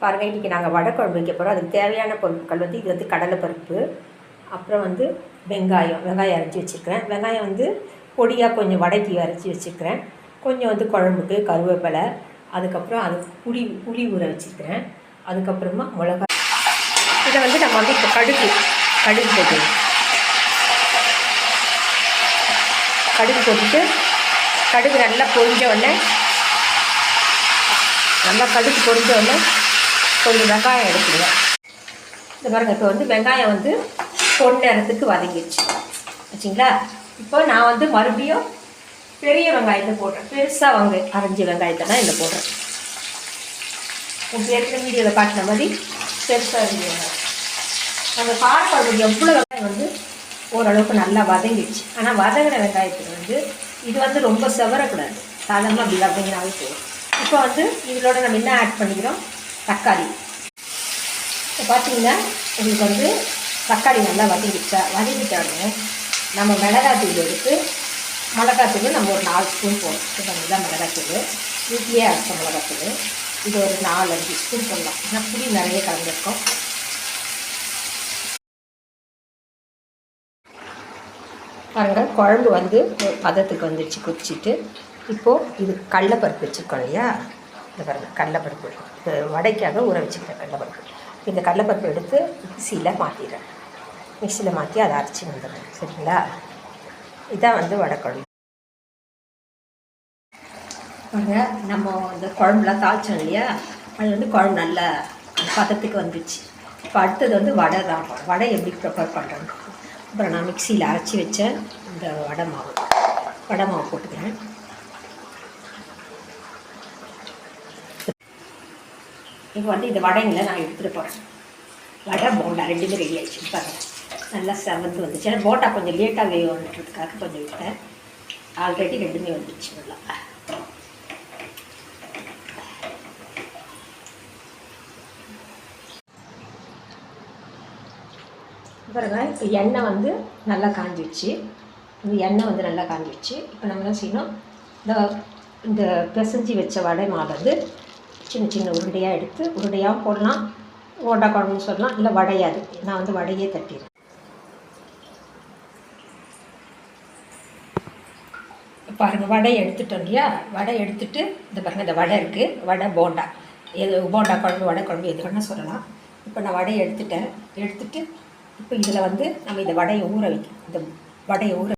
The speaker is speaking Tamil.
பாருங்கள், இன்றைக்கி நாங்கள் வடை குழம்பு வைக்க போகிறோம். அதுக்கு தேவையான பொருட்கள் வந்து இது வந்து கடலைப்பருப்பு, அப்புறம் வந்து வெங்காயம் அரைச்சி வச்சுருக்கிறேன். வெங்காயம் வந்து பொடியாக கொஞ்சம் வடைக்கு அரைச்சி வச்சுருக்கிறேன். கொஞ்சம் வந்து குழம்புக்கு கருவேப்பிலை, அதுக்கப்புறம் அது புளி ஊற வச்சுருக்கிறேன். அதுக்கப்புறமா மிளகா. இதை வந்து நம்ம வந்து இப்போ கடுகு போட்டுக்கணும். கடுகு போட்டுட்டு கடுகு நல்லா பொரிஞ்ச உடனே கொஞ்சம் வெங்காயம் எடுத்துடுவேன். இந்த பாருங்கள், இப்போ வந்து வெங்காயம் வந்து பொன்னேரத்துக்கு வதங்கிடுச்சு வச்சிங்களா. இப்போ நான் வந்து மறுபடியும் பெரிய வெங்காயத்தை போடுறேன். பெருசாக அரைஞ்ச வெங்காயத்தை தான் இதில் போடுறேன். ஏற்கனவே வீடியோவில் காட்டின மாதிரி பெருசாக அரைஞ்ச வெங்காயம். நம்ம காரக்குழம்புக்கு எவ்வளோ வெங்காயம் வந்து ஓரளவுக்கு நல்லா வதங்கிடுச்சு. ஆனால் வதங்கின வெங்காயத்துக்கு வந்து இது வந்து ரொம்ப செவரக்கூடாது, சாதாரணமாக அப்படி வதங்கினாவே போதும். இப்போ வந்து இதோட நம்ம என்ன ஆட் பண்ணிக்கிறோம், தக்காளி. இப்போ பார்த்தீங்கன்னா உங்களுக்கு வந்து தக்காளி நல்லா வதங்கிட்டாலும் நம்ம மிளகாத்தூள் எடுத்து மிளகாத்தூள் நம்ம ஒரு 4 ஸ்பூன் போடணும். இப்போ தான் மிளகாத்தூள் வீட்லேயே அரைச்ச மிளகாத்தூள். இது ஒரு 4-5 ஸ்பூன் போடலாம். ஏன்னா புளி நிறைய கலந்துருக்கோம். பாருங்கள், குழம்பு வந்து ஒரு பதத்துக்கு வந்துடுச்சு கொதிச்சுட்டு. இப்போது இது கடலைப்பருப்பு வச்சுருக்கோம் இல்லையா, இந்த பாருங்கள் கடலைப்பருப்பு இந்த வடைக்காக ஊற வச்சுக்கிறேன் கடலைப்பருப்பு. இந்த கடலைப்பருப்பு எடுத்து மிக்சியில் மாற்றி அதை அரைச்சி வந்துடுறேன். சரிங்களா, இதான் வந்து வடை குழம்பு. பாருங்கள், நம்ம இந்த குழம்புலாம் தாளித்தோம் இல்லையா, அது வந்து குழம்பு நல்ல பதத்துக்கு வந்துடுச்சு. இப்போ அடுத்தது வந்து வடை தான். வடை எப்படி ப்ரிப்பேர் பண்ணுறோன்னு அப்புறம் நான் மிக்சியில் அரைச்சி வச்ச இந்த வடை மாவு போட்டுக்கிறேன். இப்போ வந்து இந்த வடைங்களை நான் எடுத்துகிட்டு போகிறேன். வடை போண்டா ரெண்டுமே ரெடி ஆகிடுச்சு. பாருங்கள், நல்லா செவந்து வந்துச்சு. ஏன்னா போண்டா கொஞ்சம் லேட்டாக வேணுன்றதுக்காக கொஞ்சம் விட்டேன். ஆல்ரெடி ரெண்டுமே வந்துடுச்சு நல்லா. பாருங்க, இப்போ எண்ணெய் வந்து நல்லா காஞ்சிடுச்சு. இப்போ நம்ம என்ன செய்யணும், இந்த பிசைஞ்சி வச்ச வடை மாவு வந்து சின்ன சின்ன உருண்டையாக எடுத்து உருண்டையாக போடலாம், போண்டா குழம்புன்னு சொல்லலாம், இல்லை வடையாது. நான் வந்து வடையே தட்டிடுறேன். பாருங்கள், வடை எடுத்துட்டோம் இல்லையா, வடை எடுத்துட்டு இந்த பாருங்கள், இந்த வடை இருக்குது, வடை போண்டா போண்டா குழம்பு வடை குழம்பு எது வேணால் சொல்லலாம். இப்போ நான் வடையை எடுத்துட்டு இப்போ இதில் வந்து நம்ம இந்த வடையை ஊற வைக்கணும். இந்த வடையை ஊற